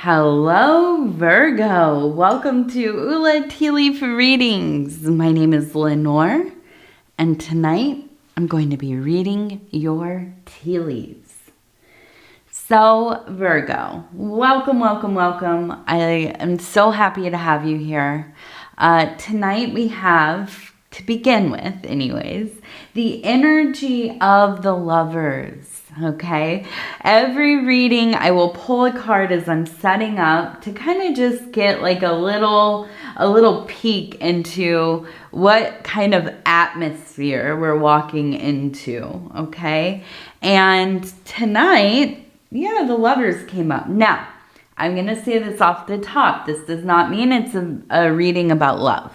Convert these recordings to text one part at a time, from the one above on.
Hello, Virgo. Welcome to Ula Tea Leaf Readings. My name is Lenor, and tonight I'm going to be reading your tea leaves. So, Virgo, welcome, welcome, welcome. I am so happy to have you here. Tonight we have, to begin with anyways, the energy of the lovers. Okay, every reading I will pull a card as I'm setting up to kind of just get like a little peek into what kind of atmosphere we're walking into. Okay, and tonight, yeah, the lovers came up. Now, I'm gonna say this off the top. This does not mean it's a reading about love,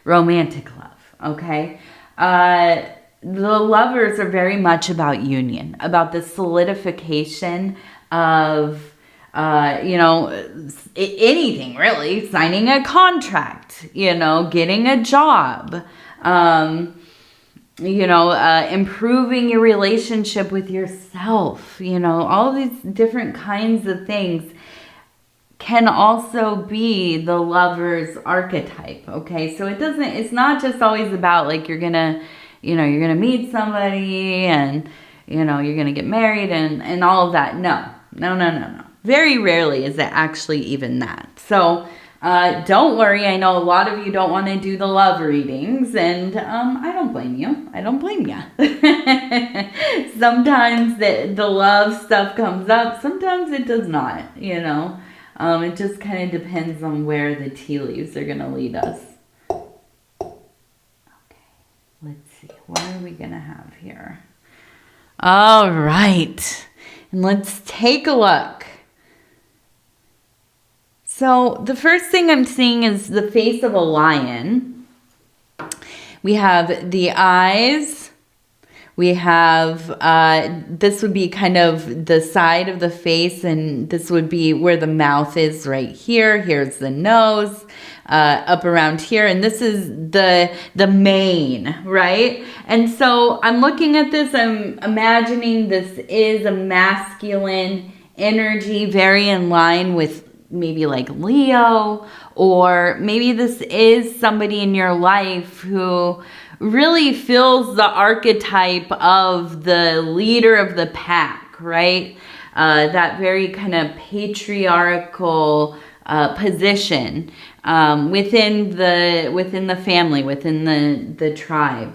romantic love. Okay. The lovers are very much about union, about the solidification of, anything really, signing a contract, getting a job, improving your relationship with yourself, all these different kinds of things can also be the lover's archetype. Okay. So it's not just always about like you're going to meet somebody and, you're going to get married and all of that. No. Very rarely is it actually even that. So don't worry. I know a lot of you don't want to do the love readings, and I don't blame you. Sometimes the love stuff comes up. Sometimes it does not, It just kind of depends on where the tea leaves are going to lead us. Let's see, what are we going to have here? All right, and let's take a look. So the first thing I'm seeing is the face of a lion. We have the eyes. We have, this would be kind of the side of the face, and this would be where the mouth is right here. Here's the nose. Up around here, and this is the mane, right? And so I'm looking at this, I'm imagining this is a masculine energy, very in line with maybe like Leo, or maybe this is somebody in your life who really fills the archetype of the leader of the pack, right? That very kind of patriarchal position within the family, within the tribe.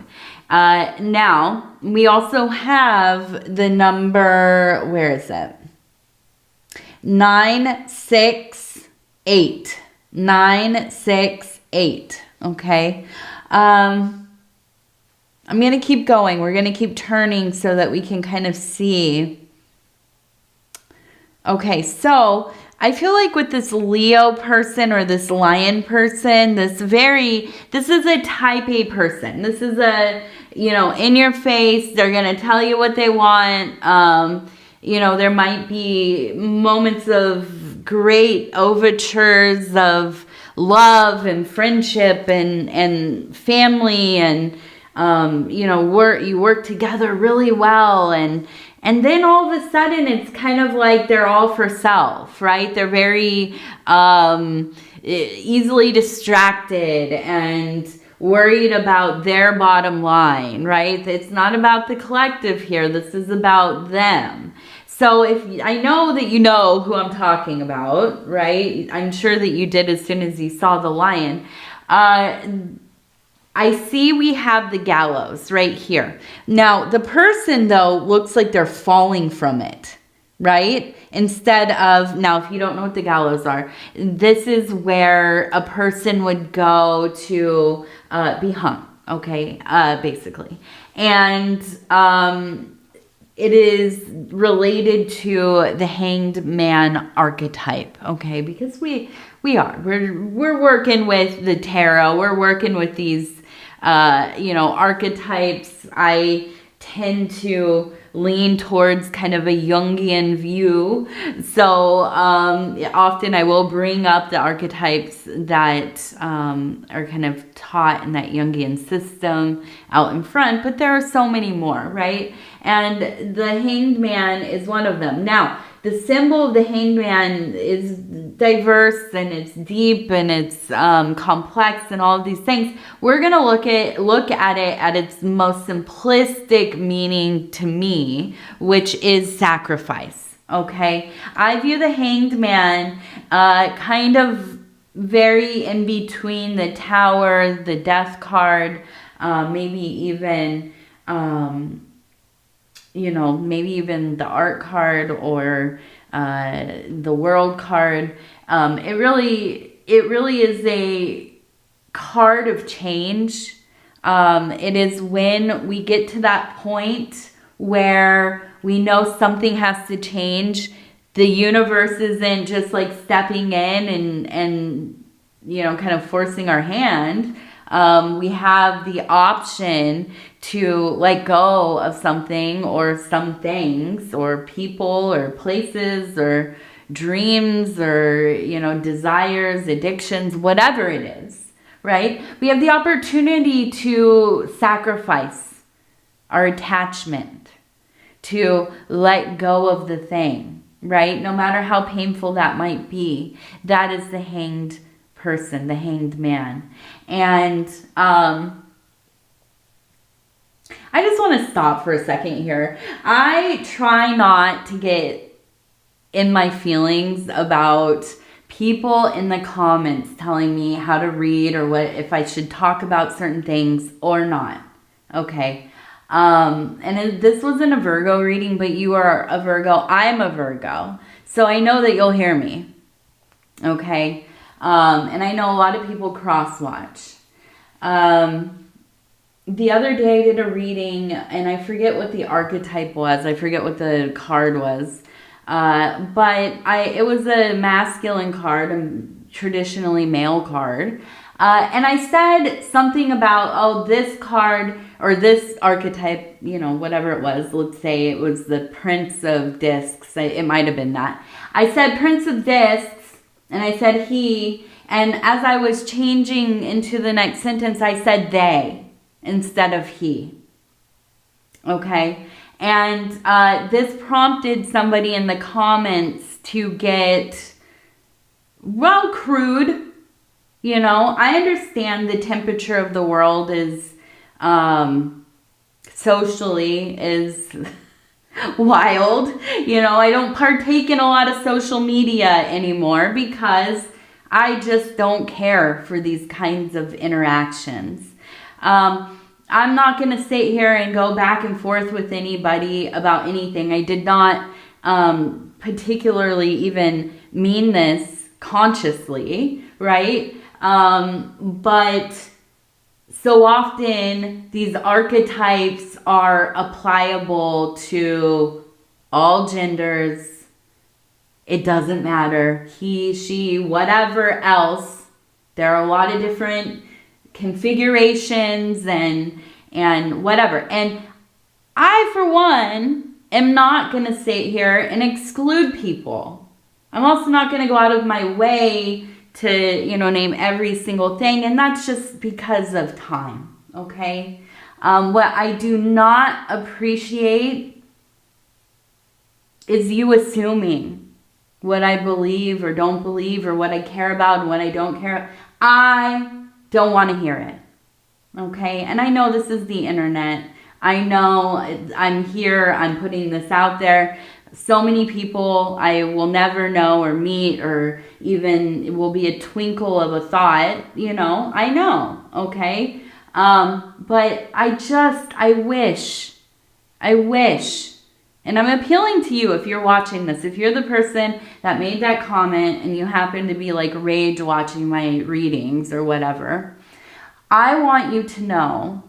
Now we also have the number, where is it? 968. 968. Okay. I'm going to keep going. We're going to keep turning so that we can kind of see. Okay, so I feel like with this Leo person or this lion person, this is a type A person. This is a, in your face, they're going to tell you what they want. There might be moments of great overtures of love and friendship and family and, you work together really well, and then all of a sudden it's kind of like they're all for self, right? They're very easily distracted and worried about their bottom line, right? It's not about the collective here. This is about them. So I know that you know who I'm talking about, right? I'm sure that you did as soon as you saw the lion. I see we have the gallows right here. Now, the person, though, looks like they're falling from it, right? Instead of, now, if you don't know what the gallows are, this is where a person would go to be hung, okay, basically. And it is related to the hanged man archetype, okay? Because we're working with the tarot. We're working with these archetypes. I tend to lean towards kind of a Jungian view. So often I will bring up the archetypes that are kind of taught in that Jungian system out in front, but there are so many more, right? And the hanged man is one of them. Now, the symbol of the Hanged Man is diverse and it's deep and it's complex and all of these things. We're going to look at it at its most simplistic meaning to me, which is sacrifice. Okay, I view the Hanged Man kind of very in between the Tower, the Death card, maybe even maybe even the Art card or the World card. It really is a card of change. It is when we get to that point where we know something has to change. The universe isn't just like stepping in and kind of forcing our hand. We have the option to let go of something or some things or people or places or dreams or, desires, addictions, whatever it is, right? We have the opportunity to sacrifice our attachment, to let go of the thing, right? No matter how painful that might be, that is the hanged person, the Hanged Man. And I just want to stop for a second here. I try not to get in my feelings about people in the comments telling me how to read or what, if I should talk about certain things or not. Okay. This wasn't a Virgo reading, but you are a Virgo. I'm a Virgo. So I know that you'll hear me. Okay. And I know a lot of people cross-watch. The other day I did a reading, and I forget what the archetype was. I forget what the card was. But it was a masculine card, a traditionally male card. And I said something about, this card, or this archetype, whatever it was. Let's say it was the Prince of Discs. It might have been that. I said Prince of Discs, and I said he, and as I was changing into the next sentence, I said they instead of he. Okay? And this prompted somebody in the comments to get, crude. I understand the temperature of the world is, socially is wild. I don't partake in a lot of social media anymore because I just don't care for these kinds of interactions. I'm not going to sit here and go back and forth with anybody about anything. I did not particularly even mean this consciously, right? But so often these archetypes are applicable to all genders. It doesn't matter. He, she, whatever else. There are a lot of different configurations and whatever. And I, for one, am not going to sit here and exclude people. I'm also not going to go out of my way to, name every single thing. And that's just because of time. Okay. What I do not appreciate is you assuming what I believe or don't believe or what I care about and what I don't care about. I don't want to hear it. Okay. And I know this is the internet. I know I'm here. I'm putting this out there. So many people I will never know or meet or even it will be a twinkle of a thought, I know. Okay. But I wish, and I'm appealing to you if you're watching this, if you're the person that made that comment and you happen to be like rage watching my readings or whatever, I want you to know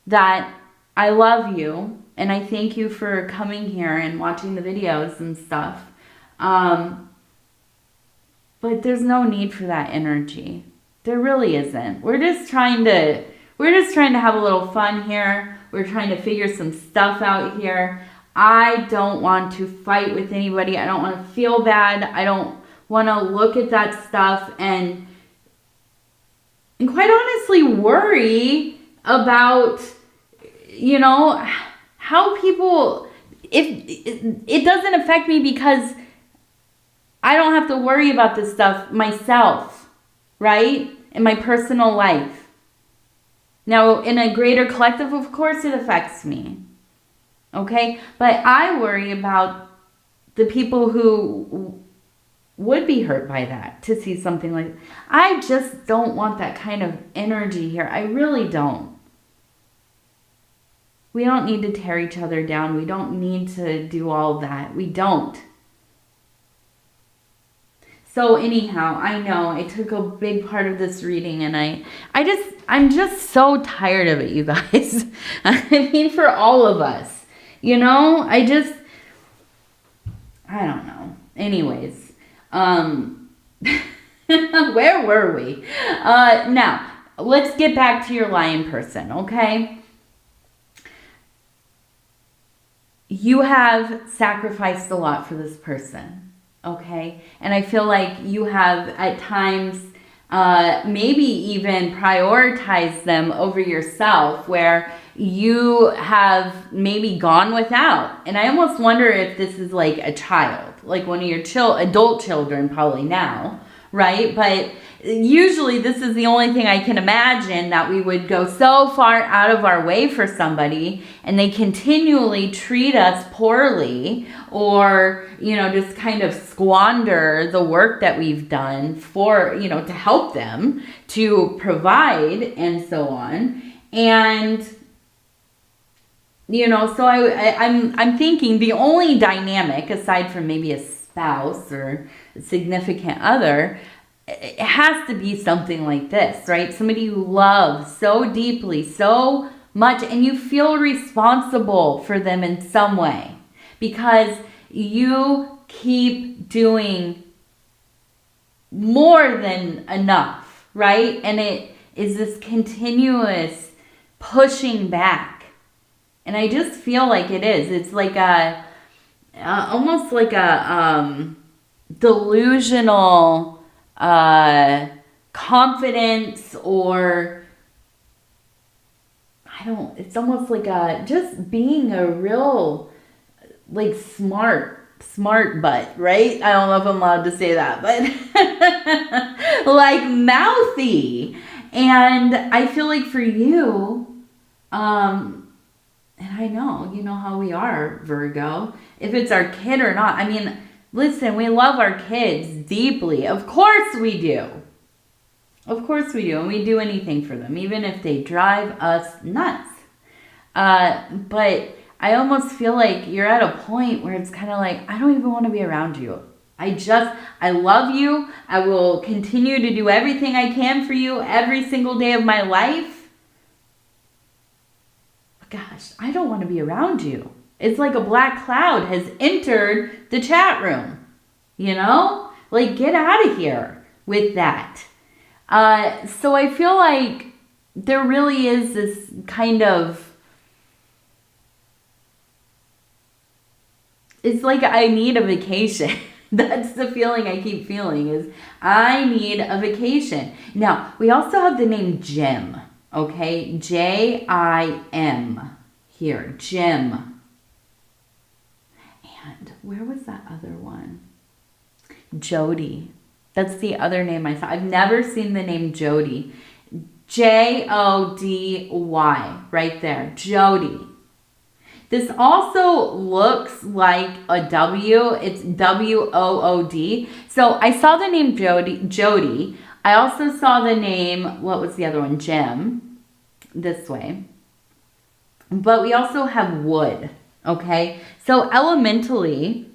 that I love you and I thank you for coming here and watching the videos and stuff. But there's no need for that energy. There really isn't. We're just trying to have a little fun here. We're trying to figure some stuff out here. I don't want to fight with anybody. I don't want to feel bad. I don't want to look at that stuff and quite honestly worry about, how people, if it doesn't affect me because I don't have to worry about this stuff myself, right? In my personal life. Now, in a greater collective, of course it affects me. Okay? But I worry about the people who would be hurt by that, to see something like that. I just don't want that kind of energy here. I really don't. We don't need to tear each other down. We don't need to do all that. We don't. So anyhow, I know I took a big part of this reading, and I'm just so tired of it, you guys. I mean, for all of us, you know, I don't know. Anyways, where were we? Now, let's get back to your lion person, okay? You have sacrificed a lot for this person, okay? And I feel like you have at times maybe even prioritized them over yourself, where you have maybe gone without. And I almost wonder if this is like a child, like one of your adult children probably now, right? But usually this is the only thing I can imagine, that we would go so far out of our way for somebody and they continually treat us poorly, or, you know, just kind of squander the work that we've done for, you know, to help them, to provide, and so on. And, you know, so I'm thinking the only dynamic, aside from maybe a spouse or a significant other, it has to be something like this, right? Somebody you love so deeply, so much, and you feel responsible for them in some way, because you keep doing more than enough, right? And it is this continuous pushing back. And I just feel like it is. It's like almost like a delusional confidence, or it's almost like just being a real, like, smart butt, right? I don't know if I'm allowed to say that, but like mouthy. And I feel like for you, and I know, you know how we are, Virgo, if it's our kid or not. I mean, listen, we love our kids deeply. Of course we do. Of course we do. And we do anything for them, even if they drive us nuts. But I almost feel like you're at a point where it's kind of like, I don't even want to be around you. I love you. I will continue to do everything I can for you every single day of my life. But gosh, I don't want to be around you. It's like a black cloud has entered the chat room, you know? Like, get out of here with that. So I feel like there really is this kind of, it's like I need a vacation. That's the feeling I keep feeling, is I need a vacation. Now, we also have the name Jim, okay? J-I-M here, Jim. And where was that other one? Jody. That's the other name I saw. I've never seen the name Jody. J-O-D-Y, right there, Jody. This also looks like a W. It's W-O-O-D. So I saw the name Jody. I also saw the name, what was the other one? Jim. This way. But we also have wood. Okay. So elementally,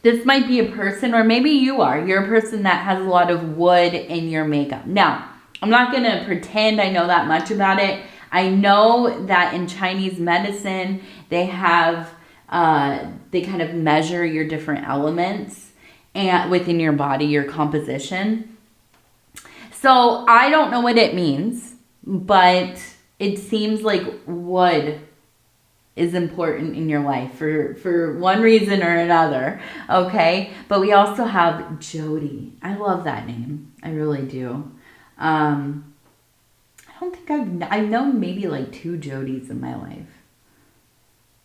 this might be a person, or maybe you are. You're a person that has a lot of wood in your makeup. Now, I'm not going to pretend I know that much about it. I know that in Chinese medicine, they have, they kind of measure your different elements and within your body, your composition. So I don't know what it means, but it seems like wood is important in your life for one reason or another, okay? But we also have Jody. I love that name. I really do. I don't think I've known maybe like 2 Jodys in my life,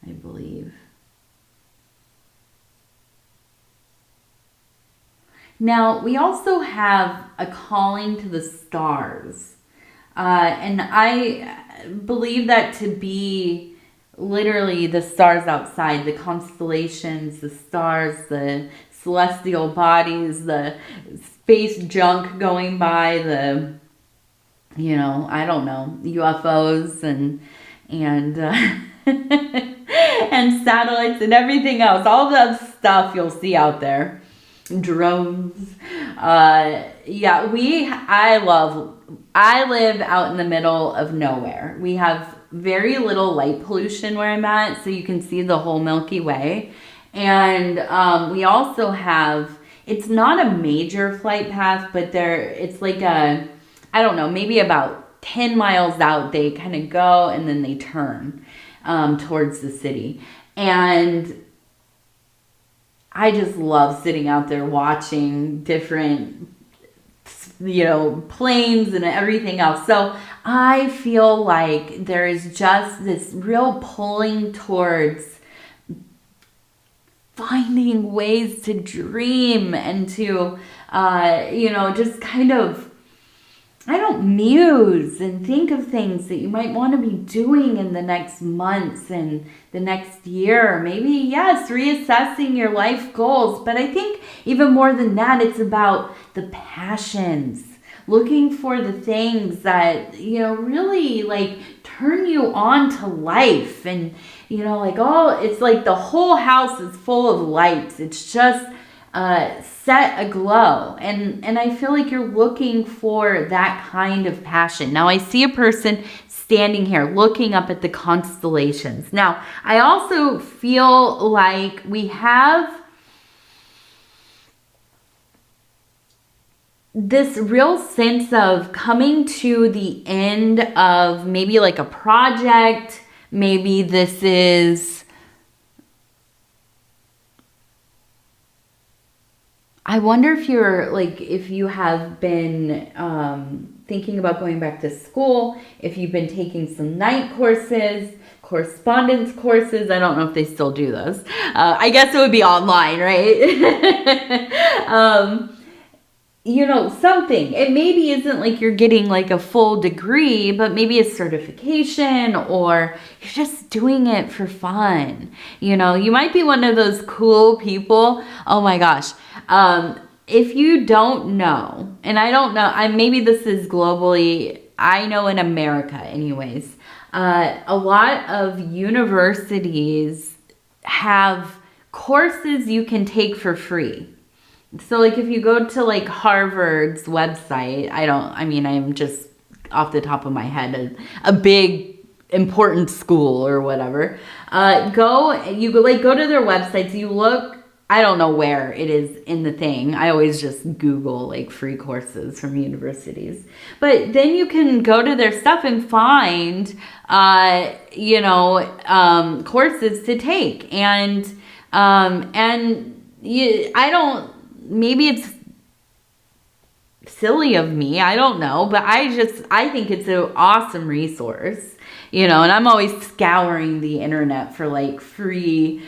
I believe. Now, we also have a calling to the stars. And I believe that to be literally the stars outside, the constellations, the stars, the celestial bodies, the space junk going by, the, you know, I don't know, UFOs and and satellites and everything else, all that stuff you'll see out there, drones. Yeah, I live out in the middle of nowhere. We have very little light pollution where I'm at, so you can see the whole Milky Way. And we also have, it's not a major flight path, but it's like a, I don't know, maybe about 10 miles out, they kind of go and then they turn towards the city. And I just love sitting out there watching different, you know, planes and everything else. So I feel like there is just this real pulling towards finding ways to dream and to, you know, just kind of, I don't muse and think of things that you might want to be doing in the next months and the next year. Maybe, yes, reassessing your life goals. But I think even more than that, it's about the passions. Looking for the things that, you know, really like turn you on to life. And, you know, like, oh, it's like the whole house is full of lights. It's just set aglow. And I feel like you're looking for that kind of passion. Now, I see a person standing here looking up at the constellations. Now, I also feel like we have this real sense of coming to the end of maybe like a project. Maybe this is, I wonder if you're like, if you have been thinking about going back to school, if you've been taking some night courses, correspondence courses. I don't know if they still do those. I guess it would be online, right? You know, something. It maybe isn't like you're getting like a full degree, but maybe a certification, or you're just doing it for fun. You know, you might be one of those cool people. Oh my gosh. If you don't know, and I don't know, maybe this is globally, I know in America anyways, a lot of universities have courses you can take for free. So like if you go to like Harvard's website, I'm just off the top of my head, a big important school or whatever, go to their websites, you look, I don't know where it is in the thing. I always just Google like free courses from universities. But then you can go to their stuff and find, courses to take. Maybe it's silly of me, I don't know, but I think it's an awesome resource, you know, and I'm always scouring the internet for like free,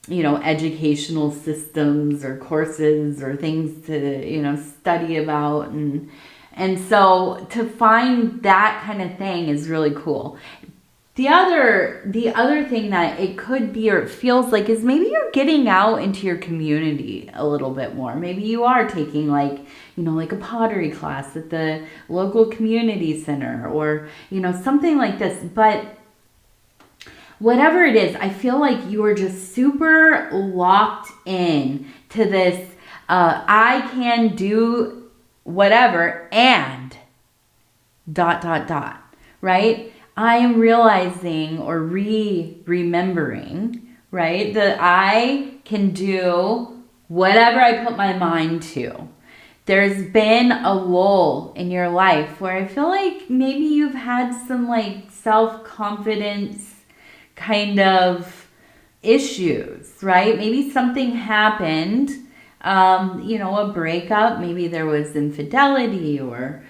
educational systems or courses or things to, you know, study about. And so to find that kind of thing is really cool. The other thing that it could be, or it feels like, is maybe you're getting out into your community a little bit more. Maybe you are taking like a pottery class at the local community center, or, you know, something like this. But whatever it is, I feel like you are just super locked in to this, I can do whatever and ... right? I am realizing or remembering, right, that I can do whatever I put my mind to. There's been a lull in your life where I feel like maybe you've had some like self-confidence kind of issues, right? Maybe something happened, a breakup, maybe there was infidelity, or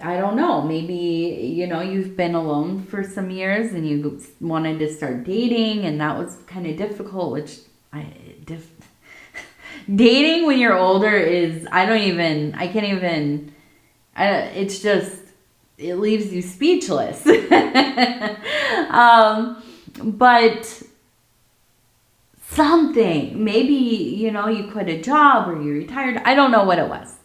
I don't know, maybe, you know, you've been alone for some years and you wanted to start dating, and that was kind of difficult, which Dating when you're older is, it's just, it leaves you speechless. But something, maybe, you quit a job or you retired. I don't know what it was.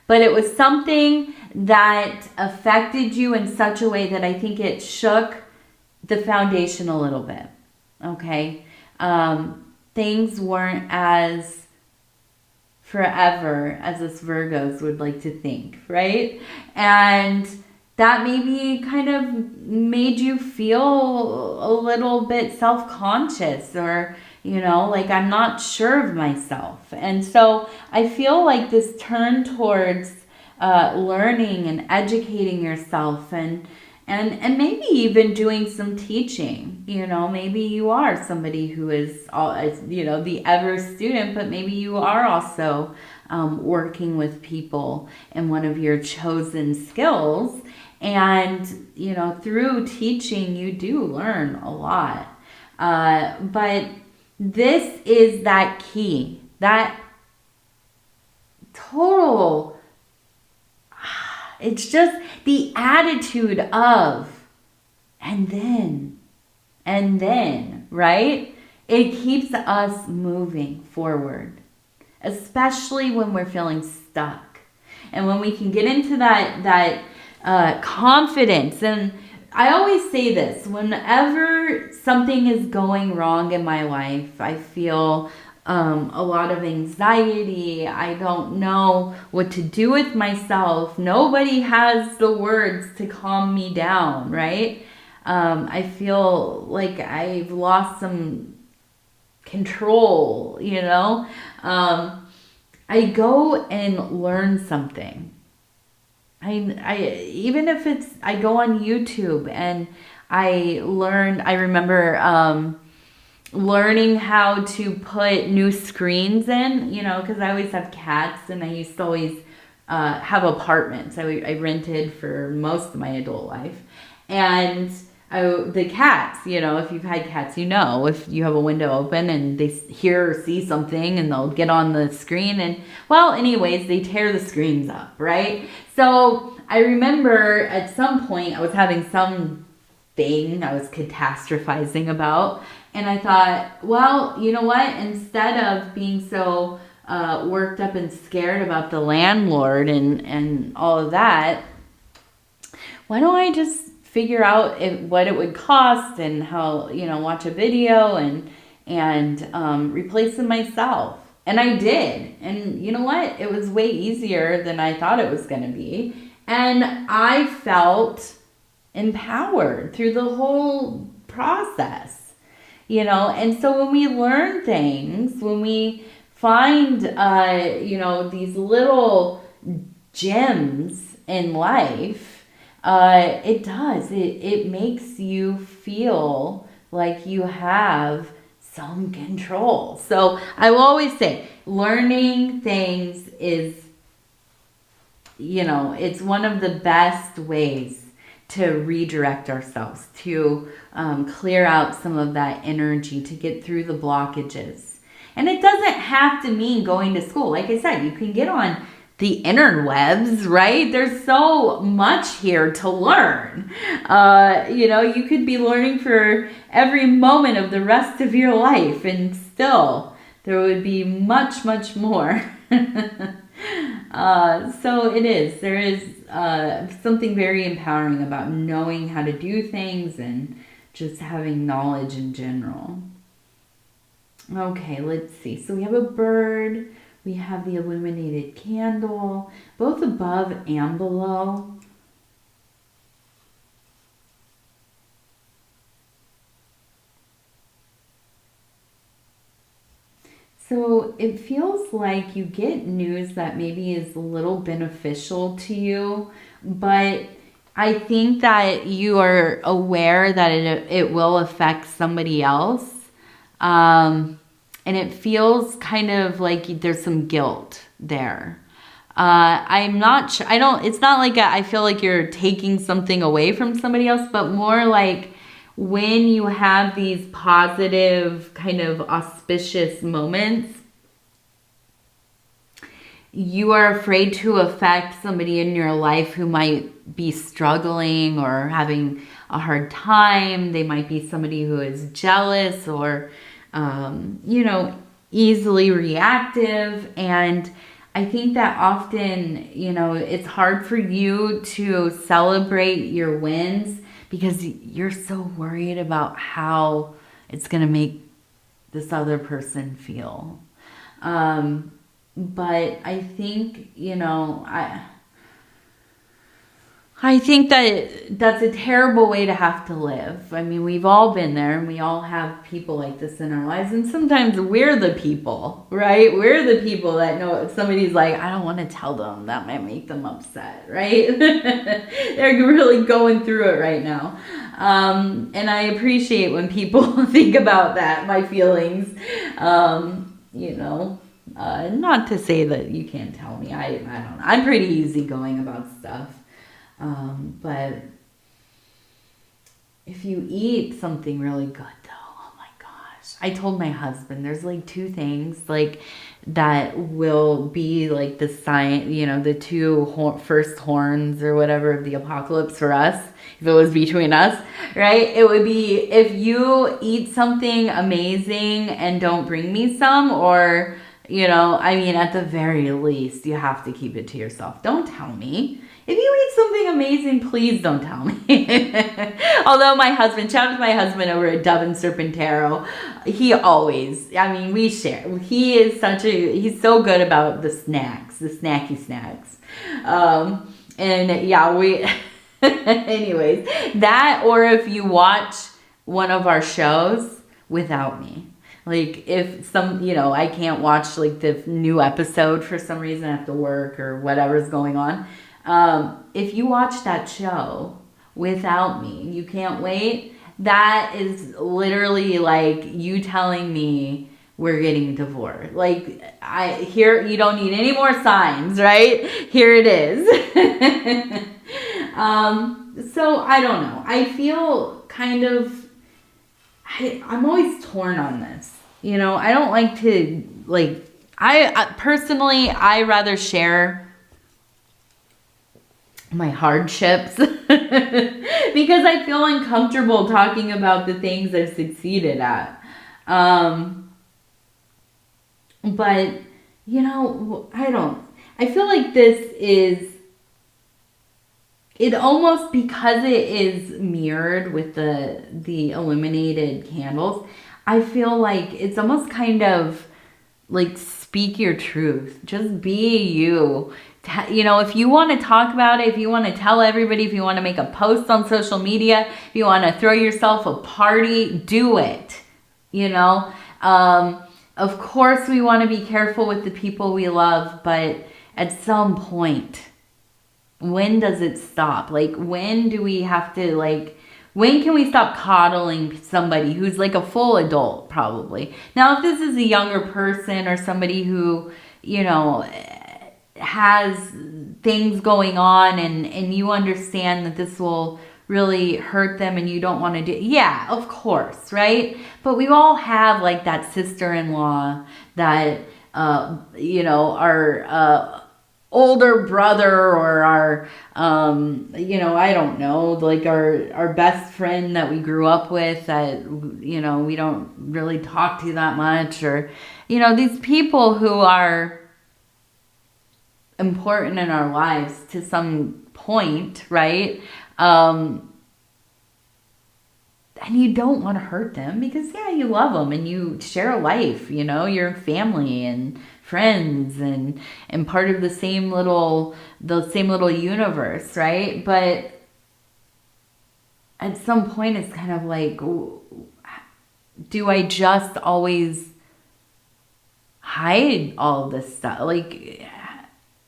But it was something that affected you in such a way that I think it shook the foundation a little bit. Okay? Things weren't as forever as us Virgos would like to think, right? And that maybe kind of made you feel a little bit self-conscious, or like, I'm not sure of myself. And so I feel like this turn towards learning and educating yourself, and maybe even doing some teaching. Maybe you are somebody who is, the ever student, but maybe you are also working with people in one of your chosen skills. And, through teaching, you do learn a lot. But this is that key, that total, it's just the attitude of, and then, right? It keeps us moving forward, especially when we're feeling stuck. And when we can get into that confidence. And I always say this, whenever something is going wrong in my life, I feel a lot of anxiety. I don't know what to do with myself. Nobody has the words to calm me down, right? I feel like I've lost some control, I go and learn something. Even if it's, I go on YouTube and I remember learning how to put new screens in, because I always have cats, and I used to always have apartments. I rented for most of my adult life. And the cats, if you've had cats, if you have a window open and they hear or see something, and they'll get on the screen, and well, anyways, they tear the screens up, right? So I remember at some point I was having some thing I was catastrophizing about, and I thought, well, you know what? Instead of being so worked up and scared about the landlord and all of that, why don't I just figure out what it would cost, and how, watch a video and replace them myself. And I did. And you know what? It was way easier than I thought it was going to be. And I felt empowered through the whole process, And so when we learn things, when we find, these little gems in life, it makes you feel like you have some control. So I will always say, learning things is, it's one of the best ways to redirect ourselves, to clear out some of that energy, to get through the blockages. And it doesn't have to mean going to school. Like I said, you can get on the interwebs, right? There's so much here to learn. You could be learning for every moment of the rest of your life, and still there would be much, much more. So there is something very empowering about knowing how to do things and just having knowledge in general. Okay, let's see. So we have a bird. We have the illuminated candle, both above and below. So it feels like you get news that maybe is a little beneficial to you, but I think that you are aware that it will affect somebody else. And it feels kind of like there's some guilt there. I'm not sure. It's not like I feel like you're taking something away from somebody else, but more like when you have these positive kind of auspicious moments, you are afraid to affect somebody in your life who might be struggling or having a hard time. They might be somebody who is jealous or, you know, easily reactive. And I think that often, you know, it's hard for you to celebrate your wins because you're so worried about how it's going to make this other person feel. But I think, you know, I think that that's a terrible way to have to live. I mean, we've all been there and we all have people like this in our lives. And sometimes we're the people, right? We're the people that know if somebody's like, I don't want to tell them, that might make them upset, right? They're really going through it right now. And I appreciate when people think about that, my feelings, you know. Not to say that you can't tell me. I don't know. I'm pretty easygoing about stuff. But if you eat something really good though, oh my gosh. I told my husband there's like 2 things like that will be like the sign, you know, the 2 first horns or whatever of the apocalypse for us. If it was between us, right? It would be if you eat something amazing and don't bring me some, or, you know, I mean, at the very least, you have to keep it to yourself. Don't tell me. If you eat something amazing, please don't tell me. Although my husband, shout out to my husband over at Dove and Serpentaro, he always, I mean, we share. He is he's so good about the snacks, the snacky snacks. And yeah, we, anyways, that, or if you watch one of our shows without me. Like if some, you know, I can't watch like the new episode for some reason, I have to work or whatever's going on. If you watch that show without me, you can't wait. That is literally like you telling me we're getting divorced. Like you don't need any more signs, right? Here it is. So I don't know. I feel kind of, I'm always torn on this. You know, I don't like to, like, I personally, I rather share my hardships because I feel uncomfortable talking about the things I've succeeded at. But, you know, I feel like this is, it almost, because it is mirrored with the illuminated candles, I feel like it's almost kind of like speak your truth. Just be you. You know, if you want to talk about it, if you want to tell everybody, if you want to make a post on social media, if you want to throw yourself a party, do it. You know, of course we want to be careful with the people we love, but at some point, when does it stop? Like, when do we have to, like, when can we stop coddling somebody who's like a full adult, probably? Now, if this is a younger person or somebody who, you know, has things going on and you understand that this will really hurt them and you don't want to do, yeah, of course, right? But we all have like that sister-in-law that, you know, our older brother or our, you know, I don't know, like our best friend that we grew up with that, you know, we don't really talk to that much, or, you know, these people who are important in our lives to some point, right? And you don't want to hurt them because, yeah, you love them and you share a life, you know, you're family and friends and part of the same little universe, right? But at some point it's kind of like, do I just always hide all this stuff? Like,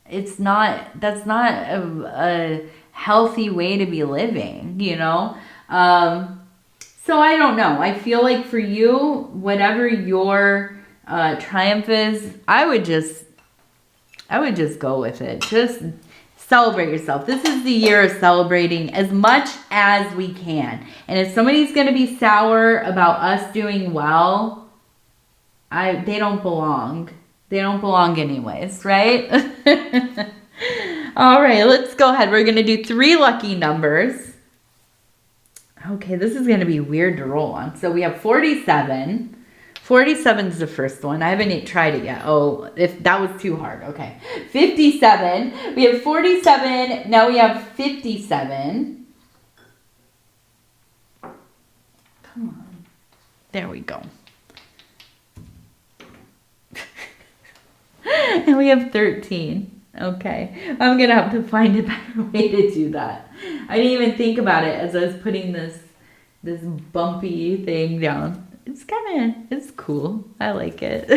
that's not a healthy way to be living, you know? So I don't know. I feel like for you, whatever your triumph is, I would just go with it. Just celebrate yourself. This is the year of celebrating as much as we can. And if somebody's going to be sour about us doing well, they don't belong. They don't belong anyways, right? All right, let's go ahead. We're going to do 3 lucky numbers. Okay, this is going to be weird to roll on. So we have 47. 47 is the first one. I haven't tried it yet. Oh, if that was too hard. Okay. 57. We have 47. Now we have 57. Come on. There we go. And we have 13. Okay. I'm going to have to find a better way to do that. I didn't even think about it as I was putting this bumpy thing down. It's cool. I like it.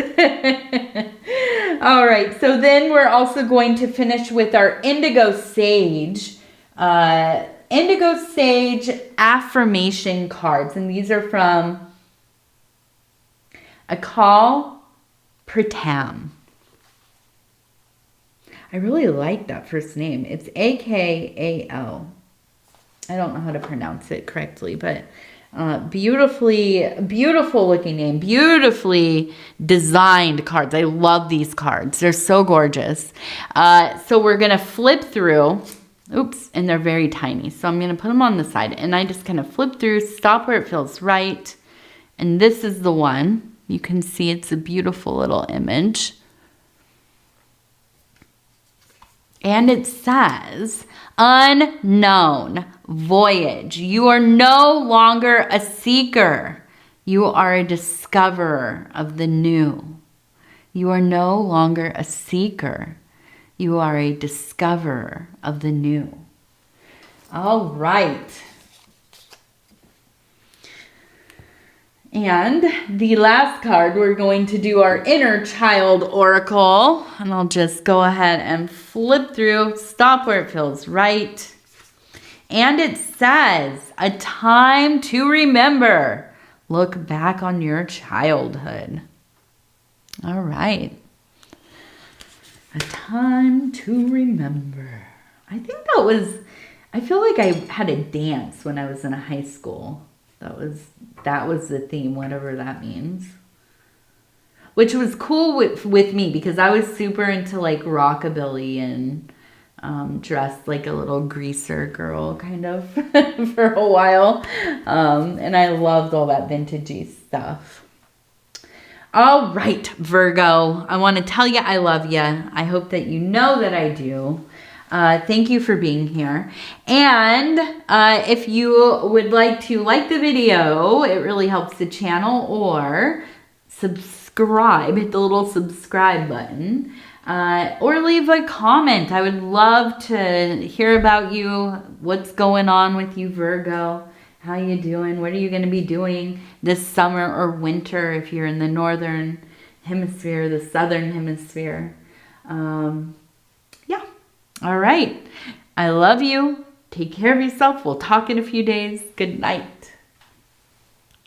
All right. So then we're also going to finish with our indigo sage. Indigo sage affirmation cards. And these are from Akal Pratam. I really like that first name. It's A-K-A-L. I don't know how to pronounce it correctly, but beautiful looking name. Beautifully designed cards. I love these cards. They're so gorgeous. So we're going to flip through. Oops, and they're very tiny. So I'm going to put them on the side. And I just kind of flip through, stop where it feels right. And this is the one. You can see it's a beautiful little image. And it says, unknown voyage. You are no longer a seeker. You are a discoverer of the new. You are no longer a seeker. You are a discoverer of the new. All right. And the last card, we're going to do our inner child oracle. And I'll just go ahead and flip through, stop where it feels right. And it says, a time to remember. Look back on your childhood. All right. A time to remember. I think I feel like I had a dance when I was in high school. That was the theme, whatever that means. Which was cool with me because I was super into like rockabilly and dressed like a little greaser girl kind of for a while. And I loved all that vintagey stuff. All right, Virgo, I want to tell you I love you. I hope that you know that I do. Thank you for being here. And if you would like to like the video, it really helps the channel, or subscribe, hit the little subscribe button, or leave a comment. I would love to hear about you, what's going on with you, Virgo. How you doing? What are you going to be doing this summer or winter if you're in the northern hemisphere, the southern hemisphere? Yeah. All right. I love you. Take care of yourself. We'll talk in a few days. Good night.